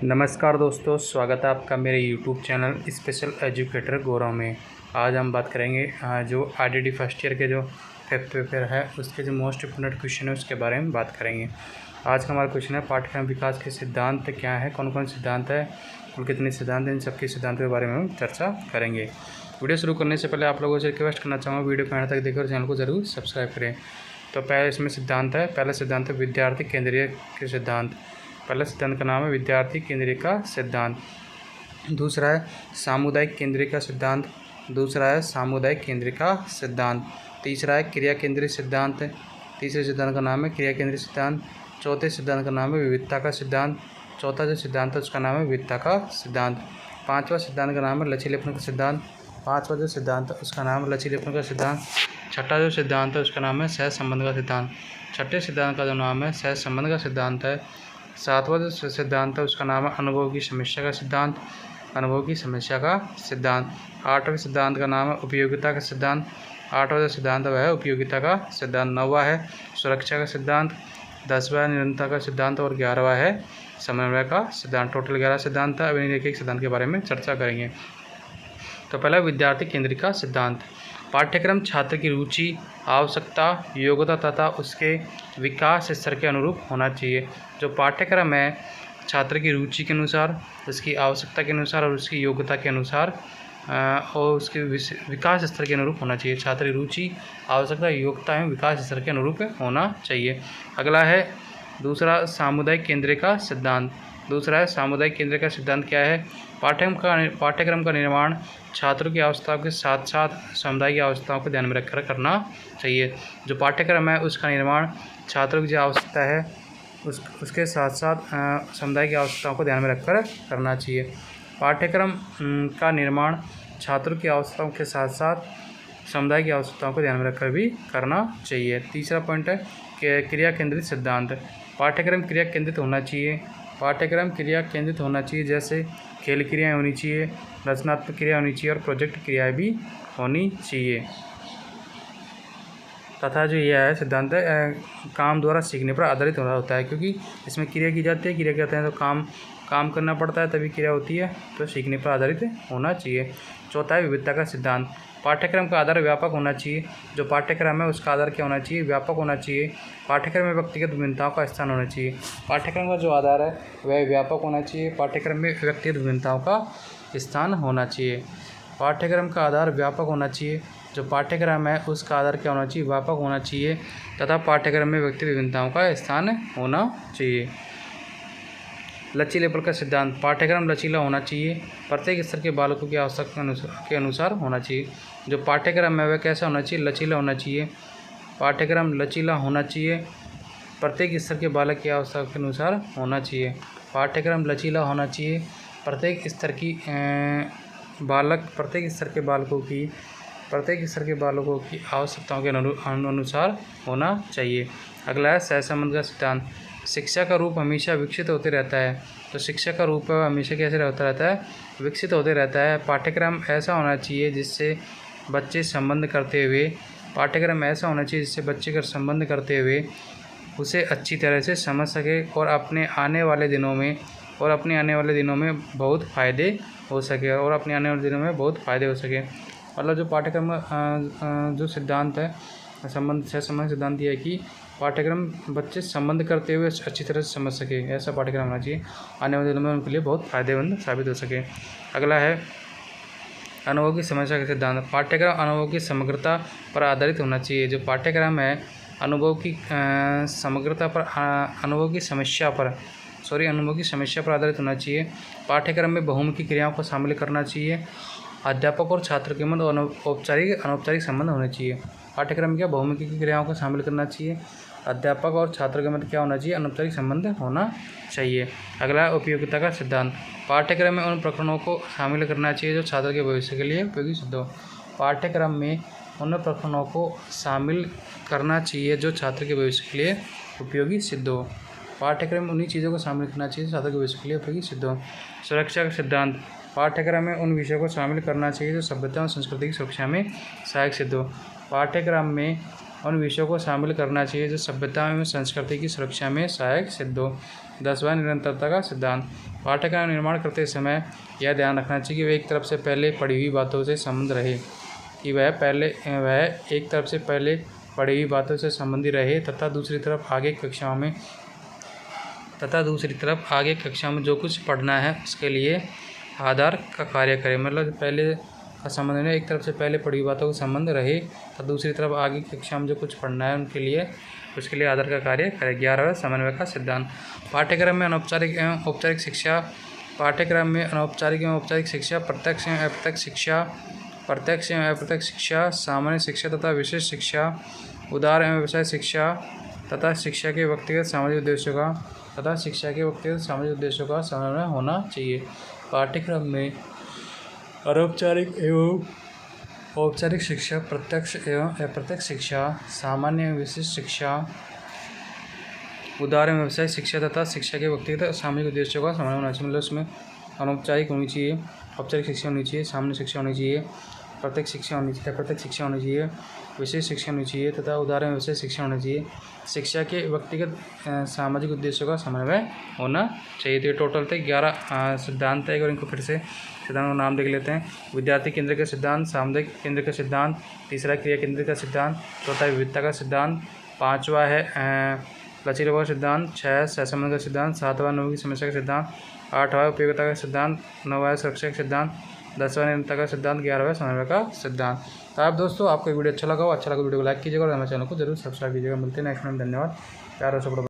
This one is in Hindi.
नमस्कार दोस्तों, स्वागत है आपका मेरे YouTube चैनल स्पेशल एजुकेटर गौरव में। आज हम बात करेंगे जो आईडीडी फर्स्ट ईयर के जो फिफ्थ पेपर है उसके जो मोस्ट इम्पोर्टेंट क्वेश्चन है उसके बारे में बात करेंगे। आज का हमारा क्वेश्चन है पाठ्यक्रम विकास के सिद्धांत क्या है, कौन कौन सिद्धांत है, कुल कितने सिद्धांत हैं, इन सबके सिद्धांतों के बारे में हम चर्चा करेंगे। वीडियो शुरू करने से पहले आप लोगों से रिक्वेस्ट करना चाहूँगा, वीडियो को एंड तक देखें और चैनल को ज़रूर सब्सक्राइब करें। तो पहले इसमें सिद्धांत है, पहला सिद्धांत है विद्यार्थी केंद्रीय के सिद्धांत। पहला सिद्धांत का नाम है विद्यार्थी केंद्रीय का सिद्धांत। दूसरा है सामुदायिक केंद्रीय का सिद्धांत। दूसरा है सामुदायिक केंद्रीय का सिद्धांत। तीसरा है क्रिया केंद्रीय सिद्धांत। तीसरे सिद्धांत का नाम है क्रिया केंद्रीय सिद्धांत। चौथे सिद्धांत का नाम है विविधता का सिद्धांत। चौथा जो सिद्धांत है उसका नाम है विविधता का सिद्धांत। पाँचवा सिद्धांत का नाम है लचीलेपन का सिद्धांत। पाँचवा जो सिद्धांत है उसका नाम है लचीलेपन का सिद्धांत। छठा जो सिद्धांत है उसका नाम है सहज संबंध का सिद्धांत। छठे सिद्धांत का जो नाम है सहज संबंध का सिद्धांत है। सातवां जो सिद्धांत है उसका नाम है अनुभव की समस्या का सिद्धांत। अनुभव की समस्या का सिद्धांत। आठवें सिद्धांत का नाम है उपयोगिता का सिद्धांत। आठवां जो सिद्धांत है वह है उपयोगिता का सिद्धांत। नौवां है सुरक्षा का सिद्धांत। 10वां है निरंतरता का सिद्धांत और 11वां है समन्वय का सिद्धांत। टोटल 11 सिद्धांत है। अब इन एक सिद्धांत के बारे में चर्चा करेंगे। तो पहला विद्यार्थी केंद्रित का सिद्धांत। पाठ्यक्रम छात्र की रुचि, आवश्यकता, योग्यता तथा उसके विकास स्तर के अनुरूप होना चाहिए। जो पाठ्यक्रम है छात्र की रुचि के अनुसार, उसकी आवश्यकता के अनुसार और उसकी योग्यता के अनुसार और उसके विकास स्तर के अनुरूप होना चाहिए। छात्र की रुचि, आवश्यकता, योग्यता एवं विकास स्तर के अनुरूप होना चाहिए। अगला है दूसरा सामुदायिक केंद्र का सिद्धांत। दूसरा है सामुदायिक केंद्र का सिद्धांत क्या है? पाठ्यक्रम का निर्माण छात्रों की आवश्यकताओं के साथ साथ समुदाय की आवश्यकताओं को ध्यान में रखकर करना चाहिए। जो पाठ्यक्रम है उसका निर्माण छात्रों की जो आवश्यकता है उसके साथ साथ समुदाय की आवश्यकताओं को ध्यान में रखकर करना चाहिए। पाठ्यक्रम का निर्माण छात्रों की आवश्यकताओं के साथ साथ समुदाय की आवश्यकताओं को ध्यान में रखकर भी करना चाहिए। तीसरा पॉइंट है क्रिया केंद्रित सिद्धांत। पाठ्यक्रम क्रिया केंद्रित होना चाहिए। पाठ्यक्रम क्रिया केंद्रित होना चाहिए, जैसे खेल क्रियाएँ होनी चाहिए, रचनात्मक क्रिया होनी चाहिए और प्रोजेक्ट क्रियाएँ भी होनी चाहिए। तथा जो यह है सिद्धांत काम द्वारा सीखने पर आधारित होता है, क्योंकि इसमें क्रिया की जाती है, क्रिया कहते हैं तो काम करना पड़ता है तभी क्रिया होती है, तो सीखने पर आधारित होना चाहिए। चौथा है विविधता का सिद्धांत। पाठ्यक्रम का आधार व्यापक होना चाहिए। जो पाठ्यक्रम है उसका आधार क्या होना चाहिए? व्यापक होना चाहिए। पाठ्यक्रम में व्यक्तिगत विभिन्नताओं का स्थान होना चाहिए। पाठ्यक्रम का जो आधार है वह व्यापक होना चाहिए। पाठ्यक्रम में व्यक्तिगत विभिन्नताओं का स्थान होना चाहिए। पाठ्यक्रम का आधार व्यापक होना चाहिए। जो पाठ्यक्रम है उसका आधार क्या होना चाहिए? व्यापक होना चाहिए तथा पाठ्यक्रम में व्यक्तिगत विभिन्नताओं का स्थान होना चाहिए। लचीलेपन का सिद्धांत। पाठ्यक्रम लचीला होना चाहिए, प्रत्येक स्तर के बालकों की आवश्यकता के अनुसार होना चाहिए। जो पाठ्यक्रम है वह कैसा होना चाहिए? लचीला होना चाहिए। पाठ्यक्रम लचीला होना चाहिए, प्रत्येक स्तर के बालक की आवश्यकता के अनुसार होना चाहिए। पाठ्यक्रम लचीला होना चाहिए, प्रत्येक स्तर के बालकों की आवश्यकताओं के अनुसार होना चाहिए। अगला है सहसंबंध का सिद्धांत। शिक्षा का रूप हमेशा विकसित होते रहता है। तो शिक्षा का रूप हमेशा कैसे होता रहता है? विकसित होते रहता है। पाठ्यक्रम ऐसा होना चाहिए जिससे बच्चे संबंध करते हुए उसे अच्छी तरह से समझ सके और अपने आने वाले दिनों में बहुत फ़ायदे हो सके। मतलब जो पाठ्यक्रम जो सिद्धांत है संबंध सिद्धांत यह है कि पाठ्यक्रम बच्चे संबंध करते हुए अच्छी तरह से समझ सके, ऐसा पाठ्यक्रम होना चाहिए, आने वाले दिनों में उनके लिए बहुत फ़ायदेमंद साबित हो सके। अगला है अनुभव की समस्या का सिद्धांत। पाठ्यक्रम अनुभव की समग्रता पर आधारित होना चाहिए। जो पाठ्यक्रम है अनुभव की समस्या पर आधारित होना चाहिए। पाठ्यक्रम में बहुमुखी क्रियाओं को शामिल करना चाहिए। अध्यापक और छात्र के मध्य औपचारिक अनौपचारिक संबंध होने चाहिए। पाठ्यक्रम में बहुमुखी क्रियाओं को शामिल करना चाहिए। अध्यापक और छात्र के मध्य क्या होना चाहिए? अनौपचारिक संबंध होना चाहिए। अगला है उपयोगिता का सिद्धांत। पाठ्यक्रम में उन प्रकरणों को शामिल करना चाहिए जो छात्र के भविष्य के लिए उपयोगी सिद्ध हो। पाठ्यक्रम में उन प्रकरणों को शामिल करना चाहिए जो छात्र के भविष्य के लिए उपयोगी सिद्ध हो। पाठ्यक्रम में उन्हीं चीज़ों को शामिल करना चाहिए जो छात्र के भविष्य के लिए उपयोगी सिद्ध हो। सुरक्षा का सिद्धांत। पाठ्यक्रम में उन विषयों को शामिल करना चाहिए जो सभ्यता और संस्कृति की सुरक्षा में सहायक सिद्ध हो। पाठ्यक्रम में उन विषयों को शामिल करना चाहिए जो सभ्यता एवं संस्कृति की सुरक्षा में सहायक सिद्ध हो। 10वां निरंतरता का सिद्धांत। पाठ्यक्रम निर्माण करते समय यह ध्यान रखना चाहिए कि वह एक तरफ से पहले पढ़ी हुई बातों से संबंध रहे एक तरफ से पहले पढ़ी हुई बातों से संबंधी रहे तथा दूसरी तरफ आगे कक्षा में जो कुछ पढ़ना है उसके लिए आधार का कार्य करे। मतलब पहले का संबंध है, एक तरफ से पहले पढ़ी बातों का संबंध रहे तो दूसरी तरफ आगे कक्षा में जो कुछ पढ़ना है उसके लिए आधार का कार्य करे। 11वां समन्वय का सिद्धांत। पाठ्यक्रम में अनौपचारिक एवं औपचारिक शिक्षा, प्रत्यक्ष एवं अप्रत्यक्ष शिक्षा, सामान्य शिक्षा तथा विशेष शिक्षा, उदार एवं व्यवसाय शिक्षा तथा शिक्षा के व्यक्तिगत सामाजिक उद्देश्यों का समन्वय होना चाहिए। पाठ्यक्रम में अनौपचारिक एवं औपचारिक शिक्षा, प्रत्यक्ष एवं अप्रत्यक्ष शिक्षा, सामान्य एवं विशिष्ट शिक्षा, उदार एवं व्यवसायिक शिक्षा तथा शिक्षा के व्यक्तिगत सामाजिक उद्देश्यों का समन्वय होना चाहिए। मतलब उसमें अनौपचारिक होनी चाहिए, औपचारिक शिक्षा होनी चाहिए, सामान्य शिक्षा होनी चाहिए, प्रत्यक्ष शिक्षा होनी चाहिए, अप्रत्यक्ष शिक्षा होनी चाहिए, विशेष शिक्षा होनी चाहिए तथा उदार एवं व्यवसायिक शिक्षा होनी चाहिए। शिक्षा के व्यक्तिगत सामाजिक उद्देश्यों का समन्वय होना चाहिए। तो ये टोटल थे 11 सिद्धांत है। एक बार इनको फिर से सिद्धांत का नाम देख लेते हैं। विद्यार्थी केंद्र का सिद्धांत, सामुदायिक केंद्र का सिद्धांत, तीसरा क्रिया केंद्र का सिद्धांत, चौथा विविधता का सिद्धांत, 5वां है लचीलापन का सिद्धांत, 6 सहसंबंध का सिद्धांत, 7वां अनुभव की समस्या का सिद्धांत, 8वां उपयोगिता का सिद्धांत, 9वां सुरक्षा का सिद्धांत, 10वां निरंतरता का सिद्धांत, 11वां समन्वय का सिद्धांत। तो आप दोस्तों आपको वीडियो अच्छा लगा वीडियो को लाइक कीजिएगा और हमारे चैनल को जरूर सब्सक्राइब कीजिएगा। मिलते हैं नेक्स्ट में। धन्यवाद, प्यार और सपोर्ट।